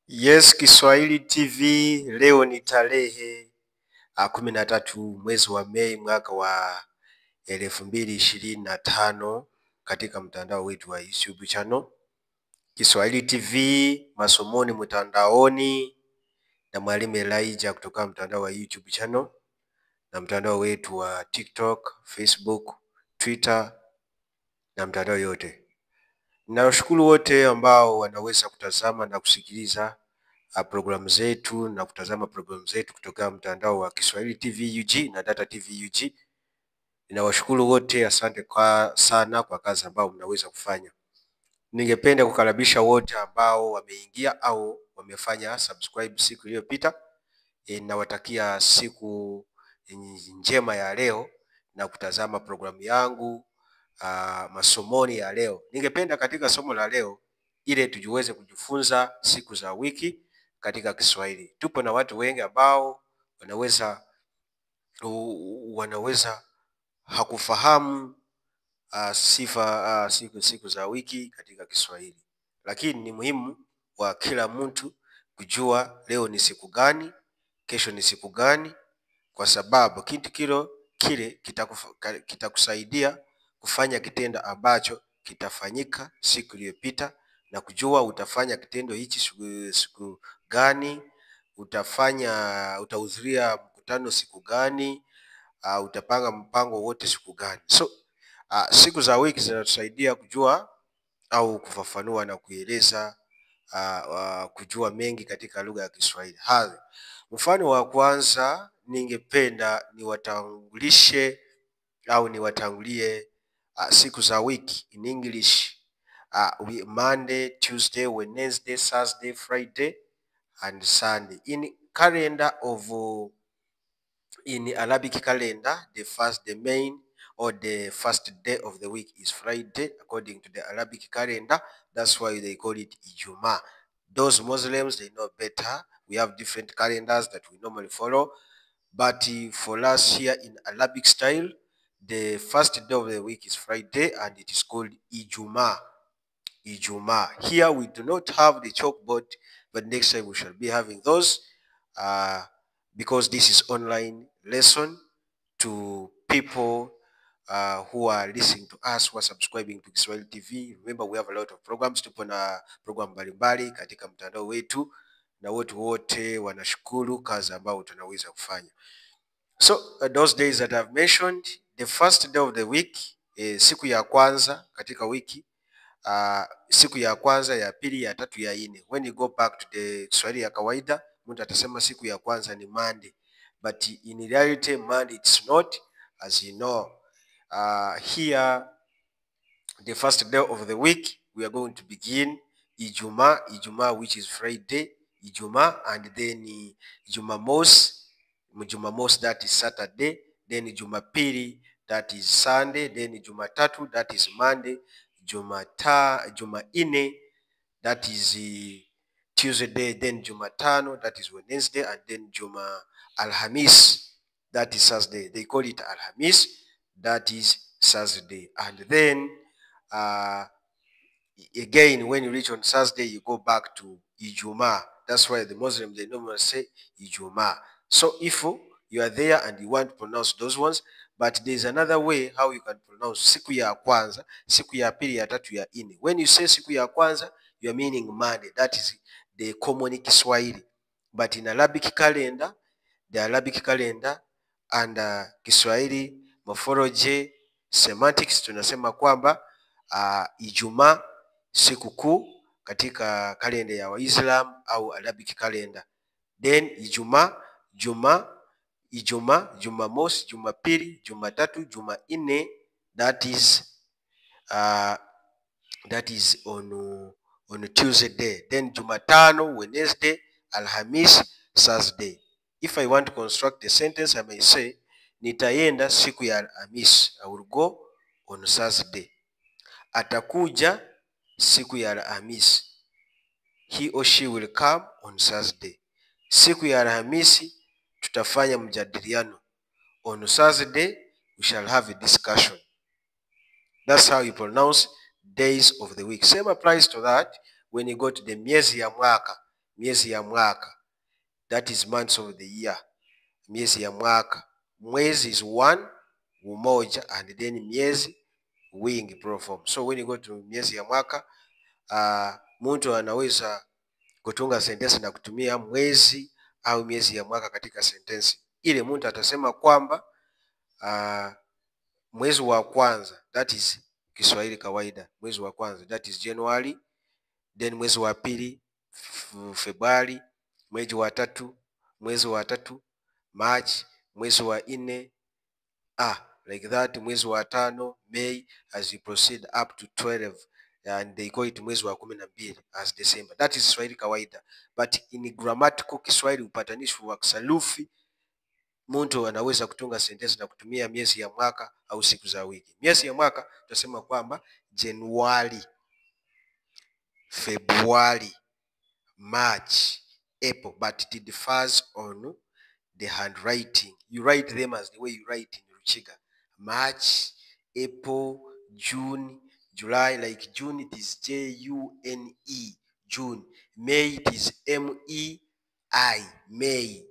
Yes, Kiswahili TV leo ni tarehe 13 mwezi wa Mei mwaka wa 2025 katika mtandao wetu wa YouTube channel Kiswahili TV masomoni mtandaoni na mwalimu Elijah kutoka mtandao wa YouTube channel na mtandao wetu wa TikTok, Facebook, Twitter na mtandao yote. Ninawashukuru wote ambao wanaweza kutazama na kusikiliza programu zetu na kutazama programu zetu kutoka mtandao wa Kiswahili TV UG na Data TV UG. Ninawashukuru wote, asante sana kwa kazi ambao mnaweza kufanya. Ningependa kukaribisha wote ambao wameingia au wamefanya subscribe siku iliyopita. Ninawatakia siku njema ya leo na kutazama programu yangu masomoni ya leo. Ningependa katika somo la leo ile tujiweze kujifunza siku za wiki katika Kiswahili. Tupo na watu wengi ambao wanaweza hakufahamu siku za wiki katika Kiswahili, lakini ni muhimu kwa kila mtu kujua leo ni siku gani, kesho ni siku gani, kwa sababu kitu kile kitakusaidia kufanya kitendo ambacho kitafanyika siku iliyopita na kujua utafanya kitendo hichi siku gani, utahudhuria mkutano siku gani, utapanga mpango wote siku gani. So siku za wiki zinatusaidia kujua au kufafanua na kueleza kujua mengi katika lugha ya Kiswahili. Mfano wa kwanza ningependa niwatangulie siku za wiki in English. Monday, Tuesday, Wednesday, Thursday, Friday and Sunday. In Arabic calendar, the first day of the week is Friday according to the Arabic calendar. That's why they call it Ijumaa. Those Muslims, they know better. We have different calendars that we normally follow, but for us here in Arabic style, the first day of the week is Friday and it is called Ijumaa. Here we do not have the chalkboard, but next time we shall be having those because this is online lesson to people who are listening to us, who are subscribing to Kiswahili TV. Remember, we have a lot of programs. Tupo na program mbalimbali katika mtandao wetu na wote wanashukuru kazi ambao tunaweza kufanya. So those days that I've mentioned, the first day of the week, siku ya kwanza katika wiki, siku ya kwanza, ya pili, ya tatu, ya nne. When you go back to the Kiswahili ya kawaida, mtu atasema siku ya kwanza ni Monday, but in reality Monday it's not, as you know. Here the first day of the week we are going to begin Ijumaa, which is Friday, Ijumaa, and then Jumamosi, that is Saturday, then Jumapili, that is Sunday, then Jumatatu, that is Monday, Jumanne, that is Tuesday, then Jumatano, that is Wednesday, and then Alhamis, that is Thursday. They call it Alhamis, that is Thursday. And then again, when you reach on Thursday, you go back to Ijumaa. That's why the Muslims, they normally say Ijumaa. So if you are there and you want to pronounce those ones, but there is another way how you can pronounce siku ya kwanza, siku ya pili, ya tatu, ya nne. When you say siku ya kwanza, you are meaning Monday. That is the common Kiswahili. But in Arabic calendar, the Arabic calendar and Kiswahili morphology semantics, tunasema kwamba Ijumaa siku kuu katika kalenda ya Waislamu au Arabic calendar. Then Ijumaa, Jumamosi, Jumapili, Jumatatu, Jumanne, that is on Tuesday. Then Jumatano, Wednesday, Alhamis, Thursday. If I want to construct a sentence, I may say nitaenda siku ya Alhamis. I will go on Thursday. Atakuja siku ya Alhamisi. He or she will come on Thursday. Siku ya Alhamisi tutafanya mjadiliano. On Thursday we shall have a discussion. That's how you pronounce days of the week. Same applies to that when you go to the miezi ya mwaka. miezi ya mwaka, that is months of the year. Miezi ya mwaka, mwezi is one, umoja, and then miezi wingi plural form. So when you go to miezi ya mwaka, mtu anaweza kutunga sentensi na kutumia mwezi au miezi ya mwaka katika sentensi. Ile mtu atasema kwamba mwezi wa kwanza, that is Kiswahili kawaida, mwezi wa kwanza, that is January, then mwezi wa pili February, mwezi wa tatu March, mwezi wa nne like that, mwezi wa tano May, as you proceed up to 12, and they call it mwezi wa 12 as December. That is Swahili kawaida, but in grammatical Kiswahili upatanishi wa kisarufi, mtu anaweza kutunga sentensi na kutumia miezi ya mwaka au siku za wiki. Miezi ya mwaka tutasema kwamba January, February, March, April, but it differs on the handwriting. You write them as the way you write in Ruchiga. March, April, June, July. Like June, it is J-U-N-E, June. May, it is M-E-I, May.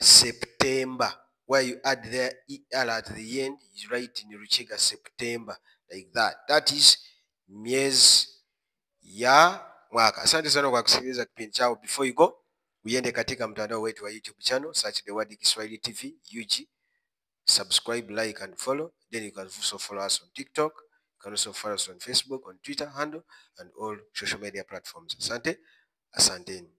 September, where you add there ER at the end, is right in Ruchiga, September, like that. That is miezi ya mwaka. Asante sana kwa kusikiliza kipindi chao. Before you go, uende katika mtandao wetu wa YouTube channel, search the word Kiswahili TV, UG, subscribe, like and follow. Then you can also follow us on TikTok. You can also follow us on Facebook, on Twitter handle, and all social media platforms. Asante, asanteni.